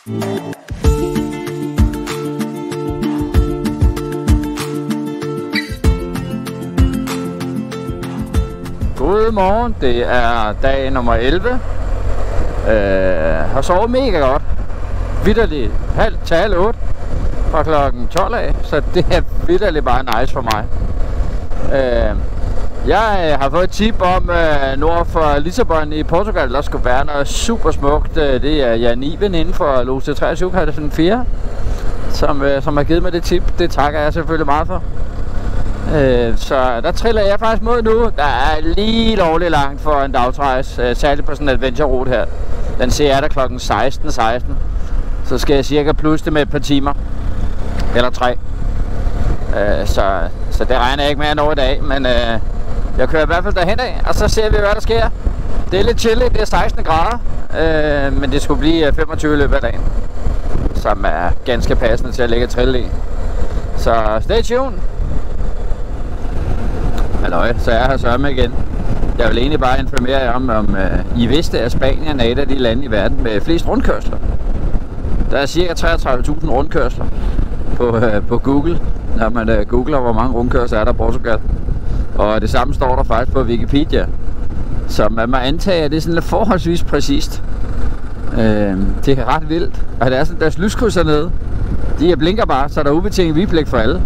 Godmorgen, det er dag nummer 11. Har sovet mega godt. Vitterligt halv 8 fra klokken 12 af, så det er vitterligt bare nice for mig. Jeg har fået et tip om nord for Lissabon i Portugal, der skulle være noget super smukt. Det er Jan Iben inden for Loge 23 som har givet mig det tip. Det takker jeg selvfølgelig meget for. Så der triller jeg faktisk mod nu. Der er lige lovligt langt for en dagsrejse, særligt på sådan en adventure-rute her. Den ser jeg der klokken 16:16. Så skal jeg cirka plus det med et par timer. Eller 3. Så det regner jeg ikke med at nå i dag, men jeg kører i hvert fald derhen af, og så ser vi, hvad der sker. Det er lidt chilligt, det er 16 grader, men det skulle blive 25 i løbet af dagen, som er ganske passende til at lægge trille i. Så stay tuned. Halløj, så er jeg her sørme igen. Jeg vil egentlig bare informere jer om I vidste, at Spanien er et af de lande i verden med flest rundkørsler. Der er cirka 33.000 rundkørsler på Google, når man googler, hvor mange rundkørsler er der i Portugal. Og det samme står der faktisk på Wikipedia. Så man må antage, at det er sådan lidt forholdsvis præcist. Det er ret vildt. Og det er sådan, deres lyskryds hernede, de blinker bare, så der er ubetinget vigepligt for alle.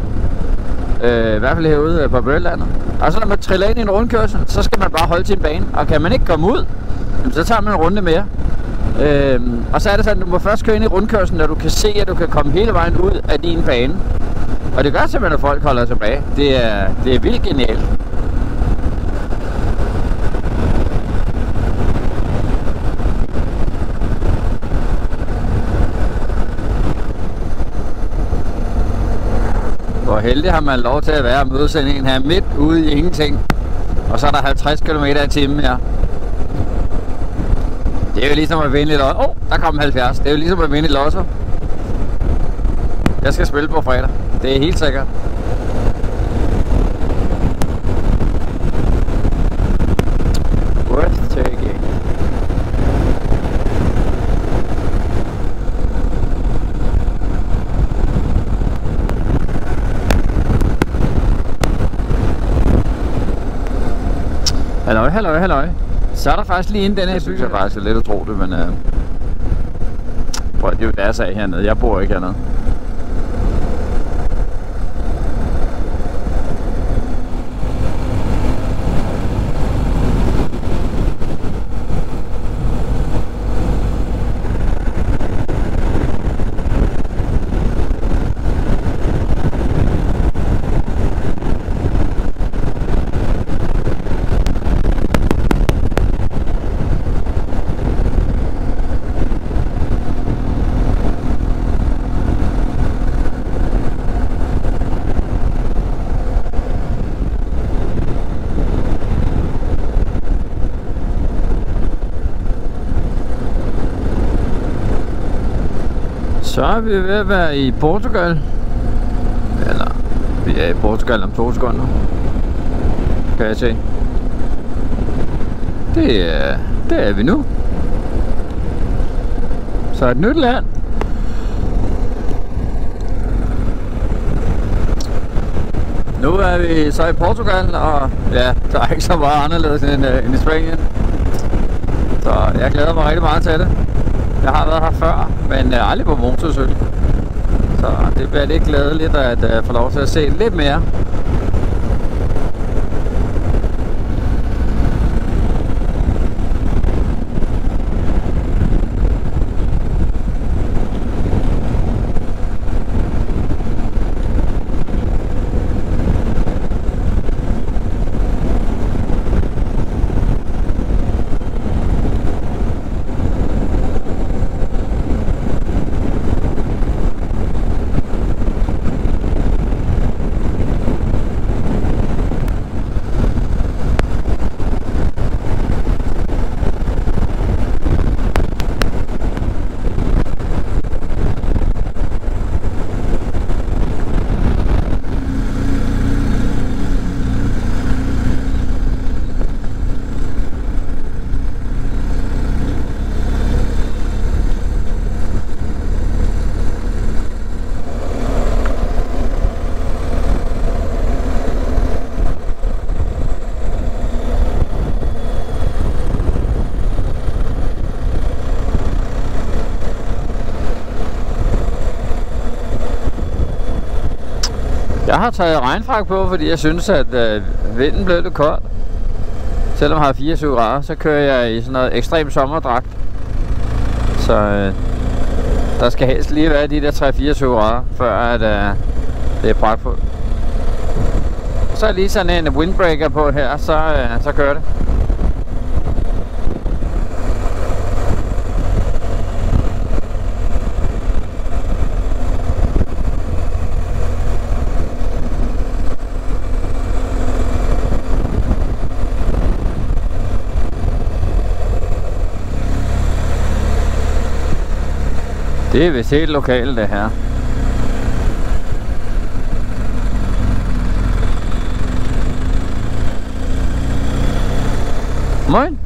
I hvert fald herude på Brøllandet. Og så når man triller ind i en rundkørsel, så skal man bare holde sin bane. Og kan man ikke komme ud, så tager man en runde mere. Og så er det sådan, at du må først køre ind i rundkørslen, når du kan se, at du kan komme hele vejen ud af din bane. Og det gør simpelthen, at folk holder tilbage. Det er vildt genialt. Hvor heldig har man lov til at være og møde sådan en her midt ude i ingenting. Og så er der 50 km i timen her. Det er jo ligesom at vinde i lotto. Der kom 70. Det er jo ligesom at vinde i lotto. Jeg skal spille på fredag. Det er helt sikkert. Worth taking. Halløj. Så er der faktisk lige inden den her by. Jeg synes faktisk er lidt utroligt, men prøv, det er jo deres af hernede. Jeg bor ikke hernede. Så er vi ved at være i Portugal. Eller, vi er i Portugal om 2 sekunder. Kan jeg se. Det er vi nu. Så et nyt land. Nu er vi så i Portugal, og ja, der er ikke så meget anderledes end i Spanien. Så jeg glæder mig rigtig meget til det. Jeg har været her før, men aldrig på motorcykel. Så det bliver lidt glædeligt at få lov til at se lidt mere. Jeg har taget regnfrak på, fordi jeg synes, at vinden blev lidt kold. Selvom jeg har 24 grader, så kører jeg i sådan noget ekstrem sommerdragt. Så der skal helst lige være de der 3-24 grader, før at, det er pragtfuldt. Så er lige sådan en windbreaker på her, så gør det. Det er vist helt lokalt, det her. Moin.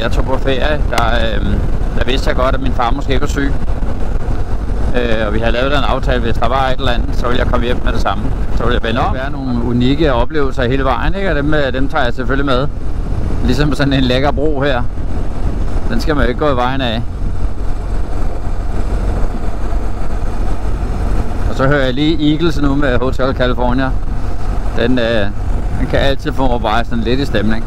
Jeg tog på ferie, der vidste jeg godt, at min far måske var syg. Og vi havde lavet en aftale, hvis der var et eller andet, så ville jeg komme hjem med det samme. Så ville jeg vende om. Der være nogle unikke oplevelser hele vejen, ikke? Og dem tager jeg selvfølgelig med. Ligesom sådan en lækker bro her. Den skal man jo ikke gå i vejen af. Og så hører jeg lige Eagles nu med Hotel California. Den kan altid få mig bare sådan lidt i stemning.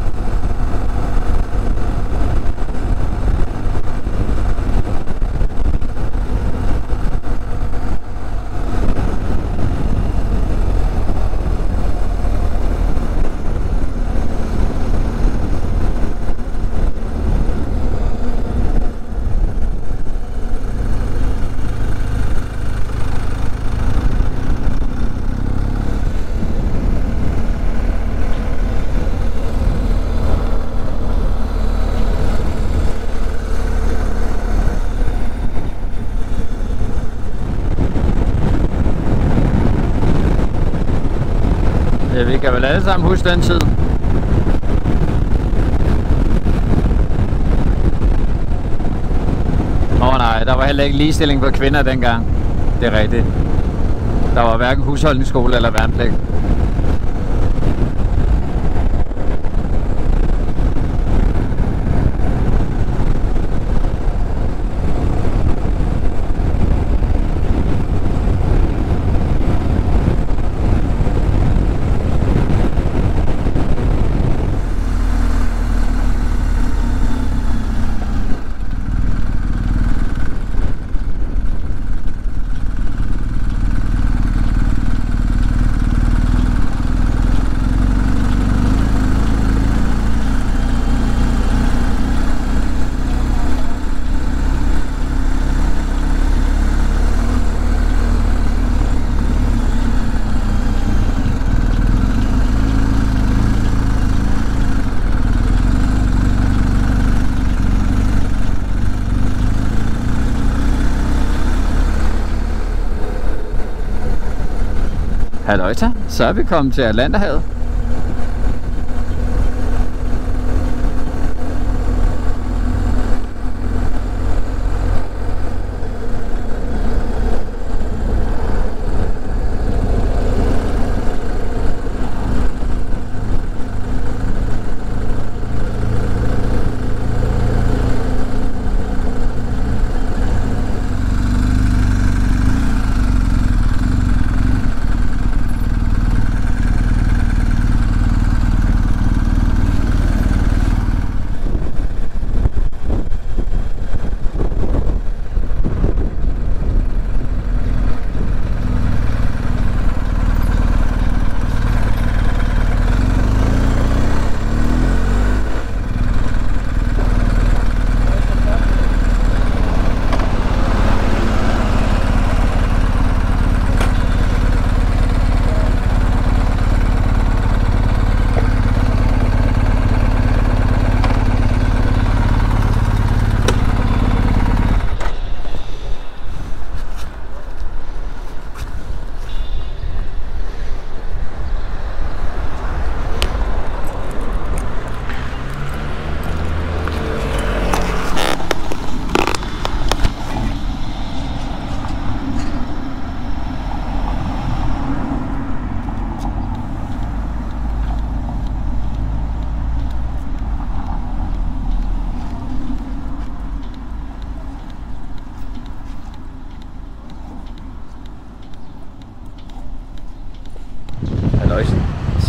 Ja, vi kan vel alle sammen huske den tid. Nej, der var heller ikke ligestilling for kvinder dengang. Det er rigtigt. Der var hverken husholdningsskole eller værnepligt. Halløjta, så er vi kommet til Atlanterhavet.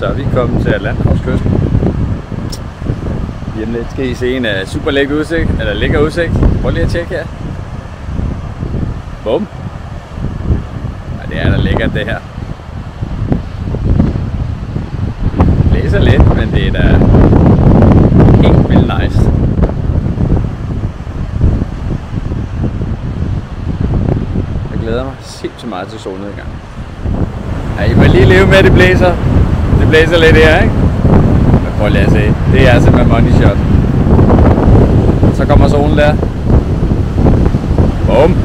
Så er vi kommet til Atlanterhavskysten. Lige om lidt skal I se en super lækker udsigt, eller lækker udsigt. Prøv lige at tjekke her. Bum. Ja, det er da lækkert det her. Blæser lidt, men det er da helt vildt nice. Jeg glæder mig sindssygt meget til solnedgang. Ja, I må lige leve med, at det blæser. Det blæser lidt her, ikke? Men prøv lige at se. Det er simpelthen money shot. Så kommer solen der. Bum.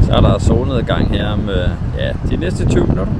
Så er der solnedgang her om de næste 20 minutter.